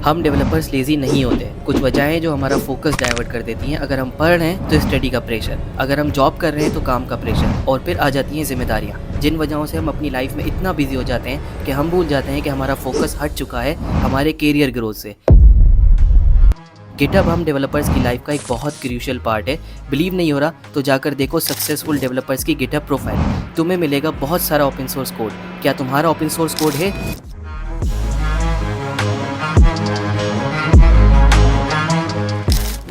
हम developers lazy नहीं होते। कुछ वजहें जो हमारा फोकस डाइवर्ट कर देती हैं। अगर हम पढ़ रहे हैं तो स्टडी का प्रेशर, अगर हम जॉब कर रहे हैं तो काम का प्रेशर, और फिर आ जाती हैं जिम्मेदारियाँ, जिन वजहों से हम अपनी लाइफ में इतना बिजी हो जाते हैं कि हम भूल जाते हैं कि हमारा फोकस हट चुका है हमारे कैरियर ग्रोथ से। गिटहब हम डेवलपर्स की लाइफ का एक बहुत क्रूशियल पार्ट है। बिलीव नहीं हो रहा तो जाकर देखो सक्सेसफुल डेवलपर्स की गिटहब प्रोफाइल, तुम्हें मिलेगा बहुत सारा ओपन सोर्स कोड। क्या तुम्हारा ओपन सोर्स कोड है?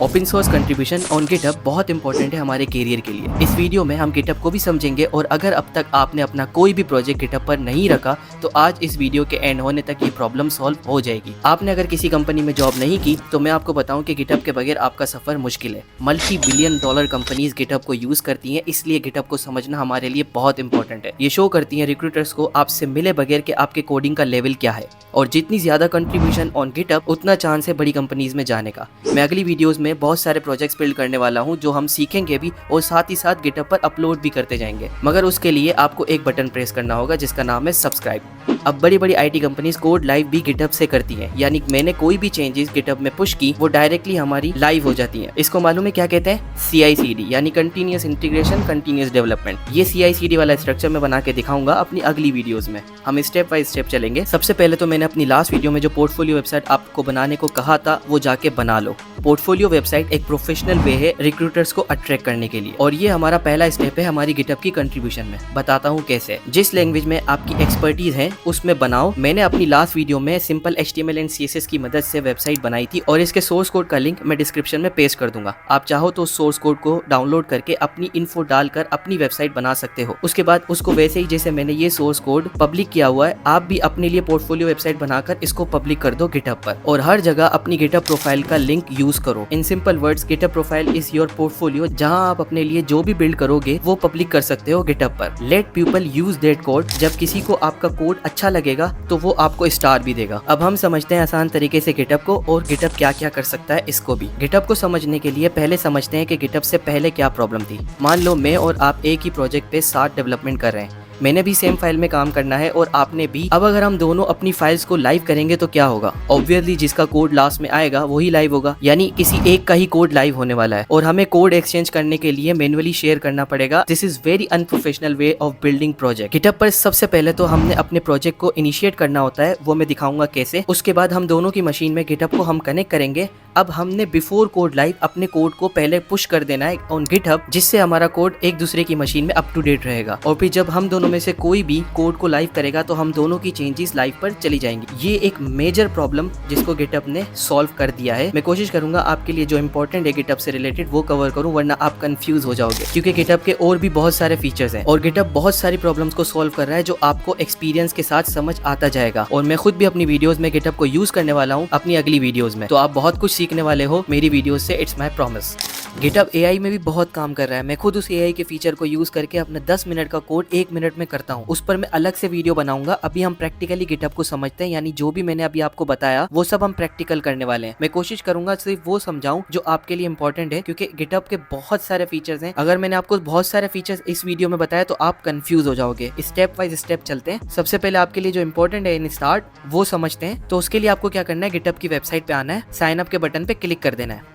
Open source contribution on GitHub बहुत इंपॉर्टेंट है हमारे कैरियर के लिए। इस वीडियो में हम गिटहब को भी समझेंगे, और अगर अब तक आपने अपना कोई भी प्रोजेक्ट गिटहब पर नहीं रखा तो आज इस वीडियो के एंड होने तक ये प्रॉब्लम सॉल्व हो जाएगी। आपने अगर किसी कंपनी में जॉब नहीं की तो मैं आपको बताऊं कि गिटहब के बगैर आपका सफर मुश्किल है। Multi billion dollar companies GitHub को यूज करती हैं, इसलिए गिटहब को समझना हमारे लिए बहुत इंपॉर्टेंट है। ये शो करती है रिक्रूटर्स को आपसे मिले बगैर कि आपके कोडिंग का लेवल क्या है, और जितनी ज्यादा कंट्रीब्यूशन ऑन गिटहब उतना चांस है बड़ी कंपनीज में जाने का। मैं अगली वीडियोस में बहुत सारे प्रोजेक्ट्स बिल्ड करने वाला हूं जो हम सीखेंगे भी और साथ ही साथ गिटहब पर अपलोड भी करते जाएंगे, मगर उसके लिए आपको एक बटन प्रेस करना होगा जिसका नाम है सब्सक्राइब। अब बड़ी बड़ी आईटी कंपनीज कोड लाइव भी गिटहब से करती हैं, यानी मैंने कोई भी चेंजेस गिटहब में पुश की वो डायरेक्टली हमारी लाइव हो जाती हैं। इसको मालूम है क्या कहते हैं? CI/CD, यानी कंटिन्यूअस इंटीग्रेशन कंटिन्यूअस डेवलपमेंट। ये CI/CD वाला स्ट्रक्चर मैं बना के दिखाऊंगा अपनी अगली वीडियोस में। हम स्टेप बाय स्टेप चलेंगे। सबसे पहले तो मैंने अपनी लास्ट वीडियो में जो पोर्टफोलियो वेबसाइट आपको बनाने को कहा था वो जाके बना लो। पोर्टफोलियो वेबसाइट एक प्रोफेशनल वे है रिक्रूटर्स को अट्रैक्ट करने के लिए, और ये हमारा पहला स्टेप है हमारी गिटहब की कंट्रीब्यूशन में। बताता हूँ कैसे। जिस लैंग्वेज में आपकी एक्सपर्टीज है उसमें बनाओ। मैंने अपनी लास्ट वीडियो में सिंपल HTML एंड CSS की मदद से वेबसाइट बनाई थी, और इसके सोर्स कोड का लिंक मैं डिस्क्रिप्शन में पेस्ट कर दूंगा। आप चाहो तो सोर्स कोड को डाउनलोड करके अपनी इन्फो डालकर अपनी वेबसाइट बना सकते हो। उसके बाद उसको वैसे ही जैसे मैंने ये सोर्स कोड पब्लिक किया हुआ है, आप भी अपने लिए पोर्टफोलियो वेबसाइट बनाकर इसको पब्लिक कर दो गिटहब पर, और हर जगह अपनी गिटहब प्रोफाइल का लिंक यूज करो। In simple words, GitHub profile is your portfolio, जहां आप अपने लिए जो भी बिल्ड करोगे वो पब्लिक कर सकते हो गिटहब पर। Let people use that code. जब किसी को आपका कोड अच्छा लगेगा तो वो आपको स्टार भी देगा। अब हम समझते हैं आसान तरीके से गिटहब को, और गिटहब क्या क्या कर सकता है इसको भी। गिटहब को समझने के लिए पहले समझते हैं कि गिटहब से पहले क्या प्रॉब्लम थी। मान लो मैं और आप एक ही प्रोजेक्ट पे 7 डेवलपमेंट कर रहे हैं। मैंने भी सेम फाइल में काम करना है और आपने भी। अब अगर हम दोनों अपनी फाइल्स को लाइव करेंगे तो क्या होगा? ऑब्वियसली जिसका कोड लास्ट में आएगा वही लाइव होगा, यानी किसी एक का ही कोड लाइव होने वाला है, और हमें कोड एक्सचेंज करने के लिए मैन्युअली शेयर करना पड़ेगा। This is very unprofessional way of building project. GitHub पर सबसे पहले तो हमने अपने प्रोजेक्ट को इनिशिएट करना होता है, वो मैं दिखाऊंगा कैसे। उसके बाद हम दोनों की मशीन में गिटहब को हम कनेक्ट करेंगे। अब हमने बिफोर कोड लाइव अपने कोड को पहले पुश कर देना है ऑन गिटहब, जिससे हमारा कोड एक दूसरे की मशीन में अप टू डेट रहेगा, और फिर जब हम दोनों में से कोई भी कोड को लाइव करेगा तो हम दोनों की चेंजेस लाइव पर चली जाएंगी। ये एक मेजर प्रॉब्लम जिसको गिटहब ने सॉल्व कर दिया है। मैं कोशिश करूंगा आपके लिए जो इंपॉर्टेंट है गिटहब से रिलेटेड वो कवर करूं, वरना आप कंफ्यूज हो जाओगे, क्योंकि गिटहब के और भी बहुत सारे फीचर्स हैं, और गिटहब बहुत सारी प्रॉब्लम्स को सॉल्व कर रहा है जो आपको एक्सपीरियंस के साथ समझ आता जाएगा। और मैं खुद भी अपनी वीडियोस में गिटहब को यूज करने वाला हूँ अपनी अगली वीडियोस में, तो आप बहुत कुछ सीखने वाले हो मेरी वीडियोस से, it's my promise. GitHub AI में भी बहुत काम कर रहा है। मैं खुद उस AI के फीचर को यूज करके अपना 10 मिनट का कोड 1 मिनट में करता हूँ। उस पर मैं अलग से वीडियो बनाऊंगा। अभी हम प्रैक्टिकली गिटहब को समझते हैं, यानी जो भी मैंने अभी आपको बताया वो सब हम प्रैक्टिकल करने वाले हैं। मैं कोशिश करूंगा सिर्फ वो समझाऊं जो आपके लिए इंपॉर्टेंट है, क्योंकि गिटहब के बहुत सारे फीचर्स हैं। अगर मैंने आपको बहुत सारे फीचर्स इस वीडियो में बताया तो आप कंफ्यूज हो जाओगे। स्टेप बाय स्टेप चलते हैं। सबसे पहले आपके लिए जो इंपॉर्टेंट है इन स्टार्ट वो समझते हैं। तो उसके लिए आपको क्या करना है, गिटहब की वेबसाइट पे आना है, साइन अप के बटन पे क्लिक कर देना है।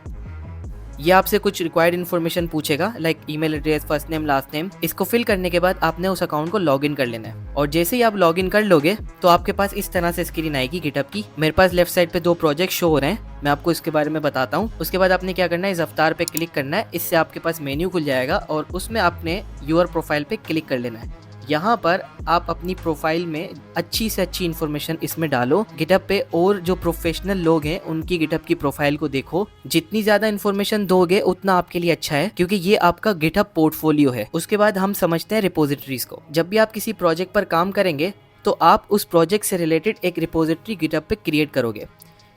ये आपसे कुछ रिक्वायर्ड इन्फॉर्मेशन पूछेगा, like email address, first name, last name. इसको फिल करने के बाद आपने उस अकाउंट को लॉगिन कर लेना है, और जैसे ही आप लॉगिन कर लोगे तो आपके पास इस तरह से स्क्रीन आएगी गिटहब की। मेरे पास लेफ्ट साइड पे 2 प्रोजेक्ट शो हो रहे हैं, मैं आपको इसके बारे में बताता हूँ। उसके बाद आपने क्या करना है, इस अवतार पे क्लिक करना है। इससे आपके पास मेन्यू खुल जाएगा, और उसमें आपने यूर प्रोफाइल पे क्लिक कर लेना है। यहाँ पर आप अपनी प्रोफाइल में अच्छी से अच्छी इन्फॉर्मेशन इसमें डालो गिटहब पे, और जो प्रोफेशनल लोग हैं उनकी गिटहब की प्रोफाइल को देखो। जितनी ज्यादा इन्फॉर्मेशन दोगे उतना आपके लिए अच्छा है, क्योंकि ये आपका गिटहब पोर्टफोलियो है। उसके बाद हम समझते हैं रिपोजिटरीज को। जब भी आप किसी प्रोजेक्ट पर काम करेंगे तो आप उस प्रोजेक्ट से रिलेटेड एक रिपोजिटरी गिटहब पे क्रिएट करोगे।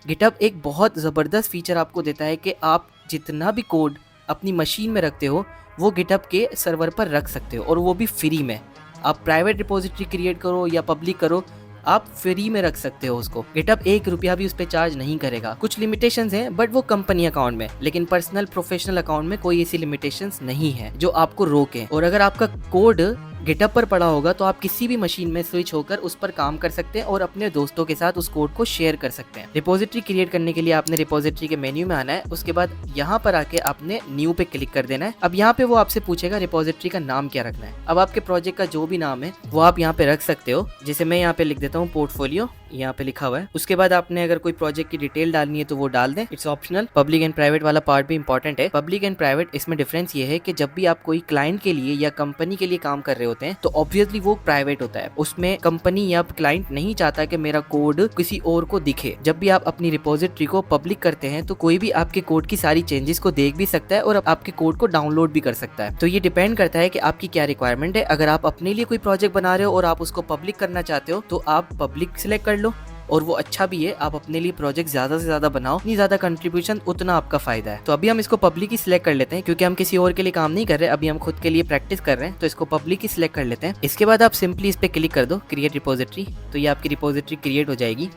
गिटहब एक बहुत ज़बरदस्त फीचर आपको देता है कि आप जितना भी कोड अपनी मशीन में रखते हो वो गिटहब के सर्वर पर रख सकते हो, और वो भी फ्री में। आप प्राइवेट रिपोजिटरी क्रिएट करो या पब्लिक करो, आप फ्री में रख सकते हो उसको। गिटहब 1 रुपया भी उस पर चार्ज नहीं करेगा। कुछ लिमिटेशंस हैं बट वो कंपनी अकाउंट में, लेकिन पर्सनल प्रोफेशनल अकाउंट में कोई ऐसी लिमिटेशंस नहीं है जो आपको रोके। और अगर आपका कोड गिटहब पर पड़ा होगा तो आप किसी भी मशीन में स्विच होकर उस पर काम कर सकते हैं और अपने दोस्तों के साथ उस कोड को शेयर कर सकते हैं। रिपोजिटरी क्रिएट करने के लिए आपने रिपोजिटरी के मेन्यू में आना है, उसके बाद यहाँ पर आके आपने न्यू पे क्लिक कर देना है। अब यहाँ पे वो आपसे पूछेगा रिपोजिटरी का नाम क्या रखना है। अब आपके प्रोजेक्ट का जो भी नाम है वो आप यहाँ पे रख सकते हो। जैसे मैं यहाँ पे लिख देता हूँ पोर्टफोलियो, यहाँ पे लिखा हुआ है। उसके बाद आपने अगर कोई प्रोजेक्ट की डिटेल डालनी है तो वो डाल दें, it's optional. Public and private वाला पार्ट भी इंपॉर्टेंट है। पब्लिक एंड प्राइवेट, इसमें डिफरेंस ये है कि जब भी आप कोई क्लाइंट के लिए या कंपनी के लिए काम कर रहे होते हैं तो ऑब्वियसली वो प्राइवेट होता है, उसमें कंपनी या क्लाइंट नहीं चाहता कि मेरा कोड किसी और को दिखे। जब भी आप अपनी रिपोजिटरी को पब्लिक करते हैं तो कोई भी आपके कोड की सारी चेंजेस को देख भी सकता है और आपके कोड को डाउनलोड भी कर सकता है। तो ये डिपेंड करता है कि आपकी क्या रिक्वायरमेंट है। अगर आप अपने लिए कोई प्रोजेक्ट बना रहे हो और आप उसको पब्लिक करना चाहते हो तो आप पब्लिक सिलेक्ट कर लो, और वो अच्छा भी है। आप अपने लिए प्रोजेक्ट ज्यादा से ज्यादा बनाओ, जितनी ज्यादा कंट्रीब्यूशन उतना आपका फायदा है। तो अभी हम इसको पब्लिक ही सिलेक्ट कर लेते हैं क्योंकि हम किसी और के लिए काम नहीं कर रहे, अभी हम खुद के लिए प्रैक्टिस कर रहे हैं, तो इसको पब्लिक ही सिलेक्ट कर लेते हैं। इसके बाद आप सिंपली इस पे क्लिक कर दो क्रिएट रिपोजिटरी, तो ये आपकी रिपोजिटरी क्रिएट हो जाएगी।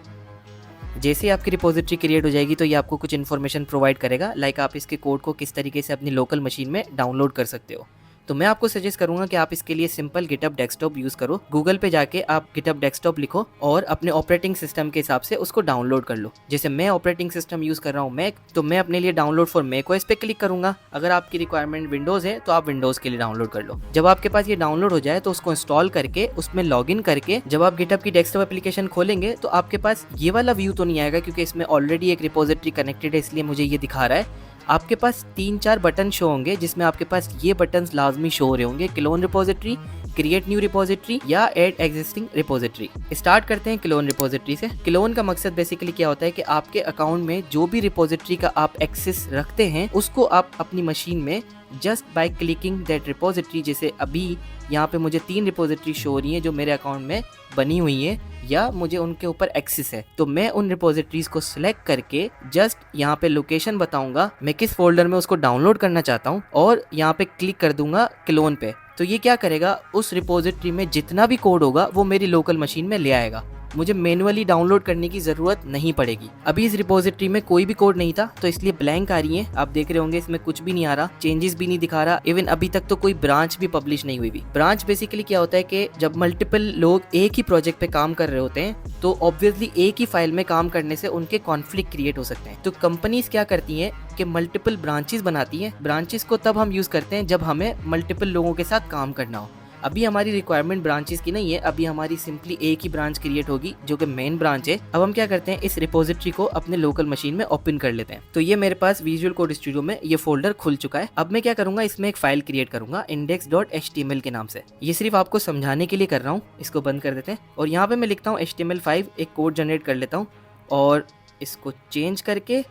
जैसे आपकी रिपोजिटरी क्रिएट हो जाएगी तो ये आपको कुछ इन्फॉर्मेशन प्रोवाइड करेगा, लाइक आप इसके कोड को किस तरीके से अपनी लोकल मशीन में डाउनलोड कर सकते हो। तो मैं आपको सजेस्ट करूंगा कि आप इसके लिए सिंपल गिटहब डेस्कटॉप यूज करो। गूगल पे जाके आप गिटहब डेस्कटॉप लिखो और अपने ऑपरेटिंग सिस्टम के हिसाब से उसको डाउनलोड कर लो। जैसे मैं ऑपरेटिंग सिस्टम यूज कर रहा हूँ मैक, तो मैं अपने लिए डाउनलोड फॉर मैक ओएस पे क्लिक करूंगा। अगर आपकी रिक्वायरमेंट विंडोज है तो आप विंडोज के लिए डाउनलोड कर लो। जब आपके पास ये डाउनलोड हो जाए तो उसको इंस्टॉल करके उसमें लॉग इन करके जब आप गिटहब की डेस्कटॉप एप्लीकेशन खोलेंगे तो आपके पास ये वाला व्यू तो नहीं आएगा क्योंकि इसमें ऑलरेडी एक रिपोजिटरी कनेक्टेड है, इसलिए मुझे ये दिखा रहा है। आपके पास 3-4 बटन शो होंगे जिसमें आपके पास ये बटन्स लाजमी शो हो रहे होंगे, clone repository, create new repository या ऐड एग्जिस्टिंग रिपोजिटरी। स्टार्ट करते हैं क्लोन रिपोजिटरी से। क्लोन का मकसद बेसिकली क्या होता है कि आपके अकाउंट में जो भी रिपोजिटरी का आप एक्सेस रखते हैं उसको आप अपनी मशीन में just by clicking that repository, जैसे अभी यहाँ पे मुझे 3 रिपोजिटरी शो हो रही हैं जो मेरे अकाउंट में बनी हुई हैं या मुझे उनके ऊपर एक्सेस है, तो मैं उन रिपोजिटरीज को सिलेक्ट करके जस्ट यहाँ पे लोकेशन बताऊंगा मैं किस फोल्डर में उसको डाउनलोड करना चाहता हूँ और यहाँ पे क्लिक कर दूंगा क्लोन पे। तो ये क्या करेगा, उस रिपोजिटरी में जितना भी कोड होगा वो मेरी लोकल मशीन में ले आएगा, मुझे मैनुअली डाउनलोड करने की जरूरत नहीं पड़ेगी। अभी इस रिपोजिटरी में कोई भी कोड नहीं था तो इसलिए ब्लैंक आ रही है, आप देख रहे होंगे इसमें कुछ भी नहीं आ रहा, चेंजेस भी नहीं दिखा रहा, इवन अभी तक तो कोई ब्रांच भी पब्लिश नहीं हुई। ब्रांच बेसिकली क्या होता है कि जब मल्टीपल लोग एक ही प्रोजेक्ट पे काम कर रहे होते हैं तो ऑब्वियसली एक ही फाइल में काम करने से उनके कॉन्फ्लिक्ट क्रिएट हो सकते हैं। तो कंपनीज क्या करती हैं कि मल्टीपल ब्रांचेस बनाती हैं। ब्रांचेस को तब हम यूज करते हैं जब हमें मल्टीपल लोगों के साथ काम करना हो। अभी हमारी रिक्वायरमेंट ब्रांचेस की नहीं है, अभी हमारी सिंपली एक ही ब्रांच क्रिएट होगी जो कि मेन ब्रांच है। अब हम क्या करते हैं, इस रिपोजिटरी को अपने लोकल मशीन में ओपन कर लेते हैं। तो ये मेरे पास विजुअल कोड स्टूडियो में ये फोल्डर खुल चुका है। अब मैं क्या करूंगा, इसमें एक फाइल क्रिएट करूंगा index.html के नाम से। ये सिर्फ आपको समझाने के लिए कर रहा हूँ। इसको बंद कर देते हैं और यहाँ पे मैं लिखता हूँ HTML5, एक कोड जनरेट कर लेता हूँ और इसको चेंज करके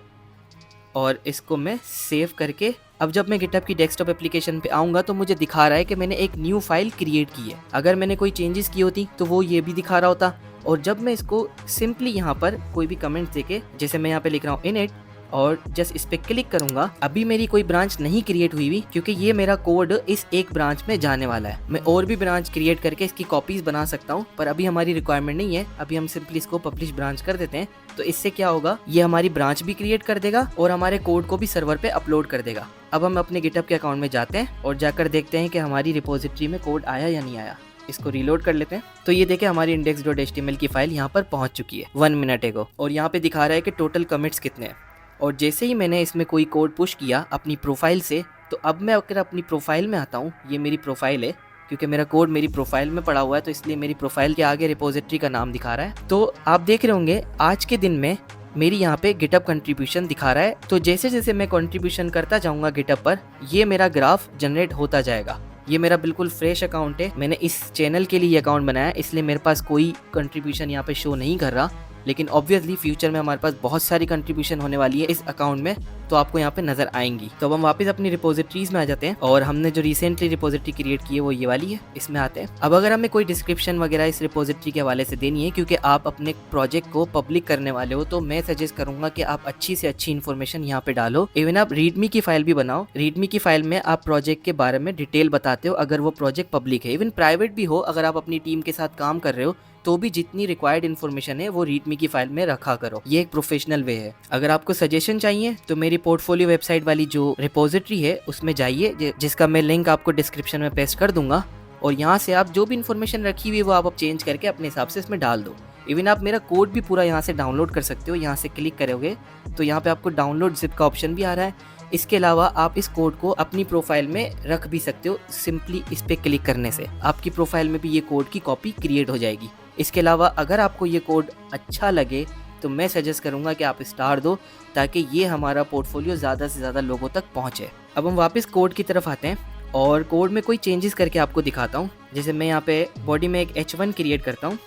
और इसको मैं सेव करके अब जब मैं गिटहब की डेस्कटॉप एप्लीकेशन पे आऊँगा तो मुझे दिखा रहा है कि मैंने एक न्यू फाइल क्रिएट की है। अगर मैंने कोई चेंजेस की होती तो वो ये भी दिखा रहा होता। और जब मैं इसको सिंपली यहाँ पर कोई भी कमेंट देके, जैसे मैं यहाँ पे लिख रहा हूँ इनिट और जस्ट इस पे क्लिक करूंगा, अभी मेरी कोई ब्रांच नहीं क्रिएट हुई क्योंकि ये मेरा कोड इस एक ब्रांच में जाने वाला है। मैं और भी ब्रांच क्रिएट करके इसकी कॉपीज बना सकता हूँ, पर अभी हमारी रिक्वायरमेंट नहीं है। अभी हम सिंपली इसको पब्लिश ब्रांच कर देते हैं। तो इससे क्या होगा, ये हमारी ब्रांच भी क्रिएट कर देगा और हमारे कोड को भी सर्वर पे अपलोड कर देगा। अब हम अपने गिटहब के अकाउंट में जाते हैं और जाकर देखते हैं कि हमारी रिपोजिटरी में कोड आया या नहीं आया। इसको रीलोड कर लेते हैं। तो ये देखें हमारी index.html की फाइल यहाँ पर पहुँच चुकी है 1 मिनट एगो और यहाँ पे दिखा रहा है कि टोटल कमिट्स कितने हैं। और जैसे ही मैंने इसमें कोई कोड पुश किया अपनी प्रोफाइल से, तो अब मैं अगर अपनी प्रोफाइल में आता हूँ, ये मेरी प्रोफाइल है क्योंकि मेरा कोड मेरी प्रोफाइल में पड़ा हुआ है, तो इसलिए मेरी प्रोफाइल के आगे रिपोजिटरी का नाम दिखा रहा है। तो आप देख रहे होंगे आज के दिन में मेरी यहाँ पे गिटहब कंट्रीब्यूशन दिखा रहा है। तो जैसे जैसे मैं कंट्रीब्यूशन करता जाऊँगा गिटहब पर, ये मेरा ग्राफ जनरेट होता जाएगा। ये मेरा बिल्कुल फ्रेश अकाउंट है, मैंने इस चैनल के लिए अकाउंट बनाया, इसलिए मेरे पास कोई कंट्रीब्यूशन यहाँ पे शो नहीं कर रहा। लेकिन ऑब्वियसली फ्यूचर में हमारे पास बहुत सारी कंट्रीब्यूशन होने वाली है इस अकाउंट में, तो आपको यहाँ पे नजर आएंगी। तो अब हम वापस अपनी रिपोजिटरीज में आ जाते हैं और हमने जो रिसेंटली रिपोजिटरी क्रिएट की है वो ये वाली है, इसमें आते हैं। अब अगर हमें कोई डिस्क्रिप्शन वगैरह इस रिपोजिटरी के हवाले से देनी है क्योंकि आप अपने प्रोजेक्ट को पब्लिक करने वाले हो, तो मैं सजेस्ट करूंगा कि आप अच्छी से अच्छी इन्फॉर्मेशन यहाँ पे डालो। इवन आप रीडमी की फाइल भी बनाओ। रीडमी की फाइल में आप प्रोजेक्ट के बारे में डिटेल बताते हो अगर वो प्रोजेक्ट पब्लिक है। इवन प्राइवेट भी हो, अगर आप अपनी टीम के साथ काम कर रहे हो तो भी जितनी रिक्वायर्ड इन्फॉर्मेशन है वो रीडमी की फाइल में रखा करो। ये एक प्रोफेशनल वे है। अगर आपको सजेशन चाहिए तो मेरी पोर्टफोलियो वेबसाइट वाली जो रिपोजिटरी है उसमें जाइए, जिसका मैं लिंक आपको डिस्क्रिप्शन में पेस्ट कर दूंगा, और यहाँ से आप जो भी इन्फॉर्मेशन रखी हुई है वो आप चेंज करके अपने हिसाब से इसमें डाल दो। इवन आप मेरा कोड भी पूरा यहाँ से डाउनलोड कर सकते हो। यहाँ से क्लिक करोगे तो यहाँ पे आपको डाउनलोड जिप का ऑप्शन भी आ रहा है। इसके अलावा आप इस कोड को अपनी प्रोफाइल में रख भी सकते हो। सिंपली इस पर क्लिक करने से आपकी प्रोफाइल में भी ये कोड की कॉपी क्रिएट हो जाएगी। इसके अलावा अगर आपको ये कोड अच्छा लगे तो मैं सजेस्ट करूँगा कि आप स्टार दो, ताकि ये हमारा पोर्टफोलियो ज़्यादा से ज़्यादा लोगों तक पहुँचे। अब हम वापस कोड की तरफ आते हैं और कोड में कोई चेंजेस करके आपको दिखाता हूँ। जैसे मैं यहाँ पे बॉडी में एक H1 क्रिएट करता हूँ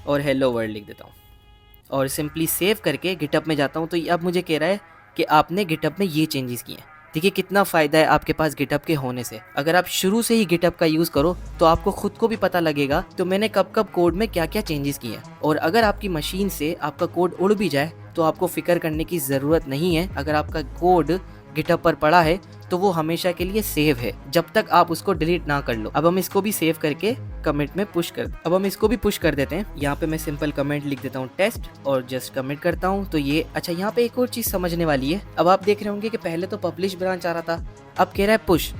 और हेलो वर्ल्ड लिख देता हूँ और सिंपली सेव करके गिटहब में जाता हूँ। तो अब मुझे कह रहा है कि आपने गिटहब में ये चेंजेस किए हैं। देखिए कितना फ़ायदा है आपके पास गिटहब के होने से। अगर आप शुरू से ही गिटहब का यूज़ करो तो आपको खुद को भी पता लगेगा तो मैंने कब कब कोड में क्या क्या चेंजेस किए हैं। और अगर आपकी मशीन से आपका कोड उड़ भी जाए तो आपको फिक्र करने की ज़रूरत नहीं है। अगर आपका कोड गिटहब पर पड़ा है तो वो हमेशा के लिए सेव है, जब तक आप उसको डिलीट ना कर लो। अब हम इसको भी सेव करके कमेंट में पुश कर देते हैं। यहाँ पे मैं सिंपल कमेंट लिख देता हूँ टेस्ट और जस्ट कमेंट करता हूँ। तो ये अच्छा, यहाँ पे एक और चीज़ समझने वाली है। अब आप देख रहे होंगे कि पहले तो पब्लिश ब्रांच आ रहा था, अब कह रहा है पुश।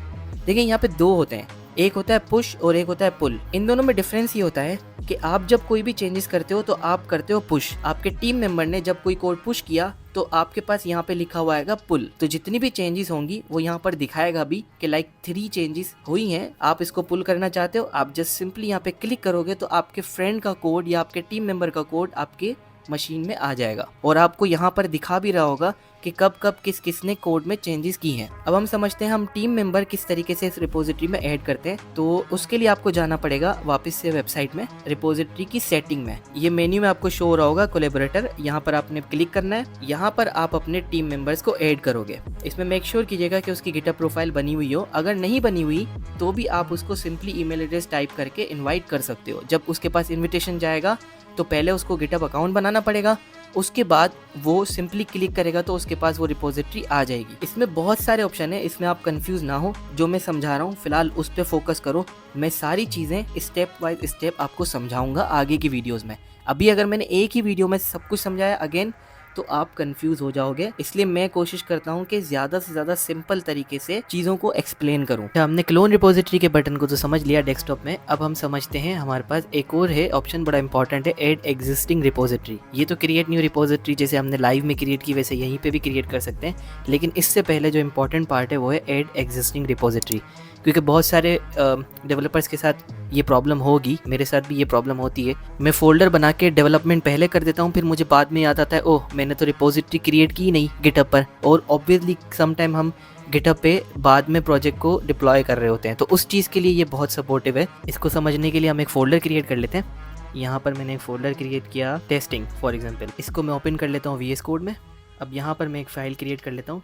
देखिए यहाँ पे दो होते हैं, एक होता है पुश और एक होता है पुल। इन दोनों में डिफरेंस ये होता है कि आप जब कोई भी चेंजेस करते हो तो आप करते हो पुश। आपके टीम मेंबर ने जब कोई कोड पुश किया तो आपके पास यहाँ पे लिखा हुआ आएगा पुल। तो जितनी भी चेंजेस होंगी वो यहाँ पर दिखाएगा भी कि लाइक 3 चेंजेस हुई हैं। आप इसको पुल करना चाहते हो, आप जस्ट सिंपली यहाँ पे क्लिक करोगे तो आपके फ्रेंड का कोड या आपके टीम मेंबर का कोड आपके मशीन में आ जाएगा और आपको यहाँ पर दिखा भी रहा होगा कि कब कब किसने कोड में चेंजेस की हैं। अब हम समझते हैं हम टीम मेंबर किस तरीके से इस रिपोजिटरी में ऐड करते हैं। तो उसके लिए आपको जाना पड़ेगा वापस से वेबसाइट में, रिपोजिटरी की सेटिंग में। ये मेन्यू में आपको शो हो रहा होगा कोलैबोरेटर, यहाँ पर आपने क्लिक करना है। यहाँ पर आप अपने टीम मेंबर्स को ऐड करोगे। इसमें मेक श्योर कीजिएगा कि उसकी गिटहब प्रोफाइल बनी हुई हो। अगर नहीं बनी हुई तो भी आप उसको सिंपली ईमेल एड्रेस टाइप करके इन्वाइट कर सकते हो। जब उसके पास इन्विटेशन जाएगा तो पहले उसको गिटहब अकाउंट बनाना पड़ेगा, उसके बाद वो सिंपली क्लिक करेगा तो उसके पास वो रिपोजिटरी आ जाएगी। इसमें बहुत सारे ऑप्शन है, इसमें आप कंफ्यूज ना हो। जो मैं समझा रहा हूँ फिलहाल उस पर फोकस करो। मैं सारी चीज़ें स्टेप बाय स्टेप आपको समझाऊंगा आगे की वीडियोज़ में। अभी अगर मैंने एक ही वीडियो में सब कुछ समझाया अगेन तो आप कंफ्यूज हो जाओगे। इसलिए मैं कोशिश करता हूँ कि ज़्यादा से ज़्यादा सिंपल तरीके से चीज़ों को एक्सप्लेन करूँ। हमने क्लोन रिपोजिटरी के बटन को तो समझ लिया डेस्कटॉप में। अब हम समझते हैं हमारे पास एक और है ऑप्शन, बड़ा इंपॉर्टेंट है, ऐड एग्जिस्टिंग रिपोजिटरी। ये तो क्रिएट न्यू रिपोजिटरी जैसे हमने लाइव में क्रिएट की वैसे यहीं पे भी क्रिएट कर सकते हैं, लेकिन इससे पहले जो इंपॉर्टेंट पार्ट है वो है ऐड एग्जिस्टिंग रिपोजिटरी। क्योंकि बहुत सारे डेवलपर्स के साथ ये प्रॉब्लम होगी, मेरे साथ भी ये प्रॉब्लम होती है। मैं फोल्डर बना के डेवलपमेंट पहले कर देता हूँ, फिर मुझे बाद में याद आता है ओह मैंने तो रिपोजिटरी क्रिएट की नहीं गिटहब पर। और ऑब्वियसली सम टाइम हम गिटहब पे बाद में प्रोजेक्ट को डिप्लॉय कर रहे होते हैं, तो उस चीज़ के लिए ये बहुत सपोर्टिव है। इसको समझने के लिए हम एक फ़ोल्डर क्रिएट कर लेते हैं। यहाँ पर मैंने एक फ़ोल्डर क्रिएट किया टेस्टिंग फॉर एग्जाम्पल। इसको मैं ओपन कर लेता हूँ VS कोड में। अब यहाँ पर मैं एक फ़ाइल क्रिएट कर लेता हूँ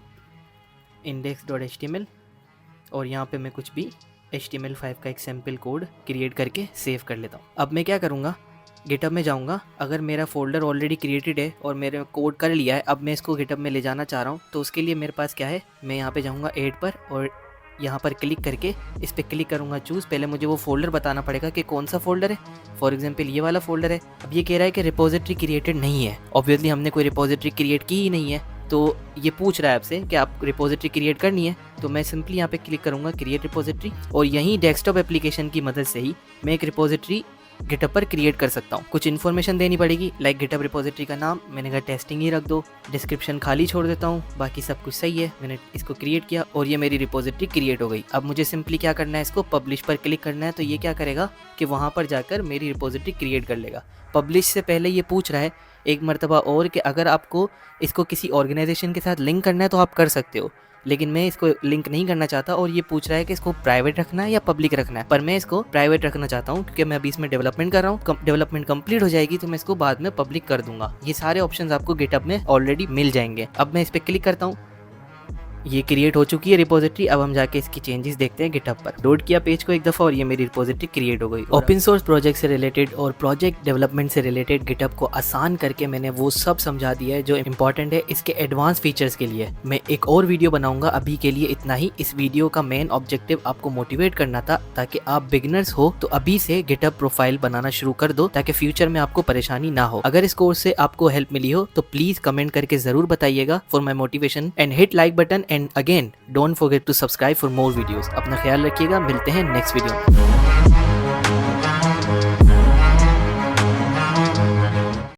index.html और यहाँ पे मैं कुछ भी HTML5 का एक सैम्पल कोड क्रिएट करके सेव कर लेता हूँ। अब मैं क्या करूँगा, गिटहब में जाऊँगा। अगर मेरा फोल्डर ऑलरेडी क्रिएटेड है और मेरे कोड कर लिया है, अब मैं इसको गिटहब में ले जाना चाह रहा हूँ, तो उसके लिए मेरे पास क्या है, मैं यहाँ पे जाऊँगा ऐड पर और यहाँ पर क्लिक करके इस पर क्लिक करूँगा चूज़। पहले मुझे वो फोल्डर बताना पड़ेगा कि कौन सा फोल्डर है। फॉर एग्जांपल ये वाला फोल्डर है। अब ये कह रहा है कि रिपोजिटरी क्रिएटेड नहीं है। ऑब्वियसली हमने कोई रिपोजिटरी क्रिएट की ही नहीं है, तो ये पूछ रहा है आपसे कि आप रिपोजिटरी क्रिएट करनी है। तो मैं सिंपली यहाँ पे क्लिक करूँगा क्रिएट रिपोजिटरी और यहीं डेस्कटॉप एप्लीकेशन की मदद से ही मैं एक रिपोजिटरी गिटहब पर क्रिएट कर सकता हूँ। कुछ इन्फॉर्मेशन देनी पड़ेगी, लाइक गिटहब रिपोजिटरी का नाम मैंने कहा टेस्टिंग ही रख दो, डिस्क्रिप्शन खाली छोड़ देता हूँ, बाकी सब कुछ सही है। मैंने इसको क्रिएट किया और ये मेरी रिपोजिटरी क्रिएट हो गई। अब मुझे सिंपली क्या करना है, इसको पब्लिश पर क्लिक करना है। तो ये क्या करेगा कि वहाँ पर जाकर मेरी रिपोजिटरी क्रिएट कर लेगा। पब्लिश से पहले ये पूछ रहा है एक मरतबा और कि अगर आपको इसको किसी ऑर्गेनाइजेशन के साथ लिंक करना है तो आप कर सकते हो, लेकिन मैं इसको लिंक नहीं करना चाहता। और ये पूछ रहा है कि इसको प्राइवेट रखना है या पब्लिक रखना है, पर मैं इसको प्राइवेट रखना चाहता हूँ क्योंकि मैं अभी इसमें डेवलपमेंट कर रहा हूँ। डेवलपमेंट कंप्लीट हो जाएगी तो मैं इसको बाद में पब्लिक कर दूंगा। ये सारे ऑप्शंस आपको गिटहब में ऑलरेडी मिल जाएंगे। अब मैं इस पर क्लिक करता हूँ, ये क्रिएट हो चुकी है रिपोजिटरी। अब हम जाके इसकी चेंजेस देखते हैं गिटहब पर। लोड किया पेज को एक दफ़ा और ये मेरी रिपोजिटरी क्रिएट हो गई। ओपन सोर्स प्रोजेक्ट से रिलेटेड और प्रोजेक्ट डेवलपमेंट से रिलेटेड गिटहब को आसान करके मैंने वो सब समझा दिया है जो इंपॉर्टेंट है इसके एडवांस फीचर्स के लिए। मैं एक और वीडियो बनाऊंगा, अभी के लिए इतना ही। इस वीडियो का मेन ऑब्जेक्टिव आपको मोटिवेट करना था ताकि आप बिगिनर्स हो तो अभी से गिटहब प्रोफाइल बनाना शुरू कर दो ताकि फ्यूचर में आपको परेशानी ना हो। अगर इस कोर्स से आपको हेल्प मिली हो तो प्लीज कमेंट करके जरूर बताइएगा for my motivation and hit like button and again don't forget to subscribe for more videos. अपना ख्याल रखिएगा, मिलते हैं नेक्स्ट वीडियो में।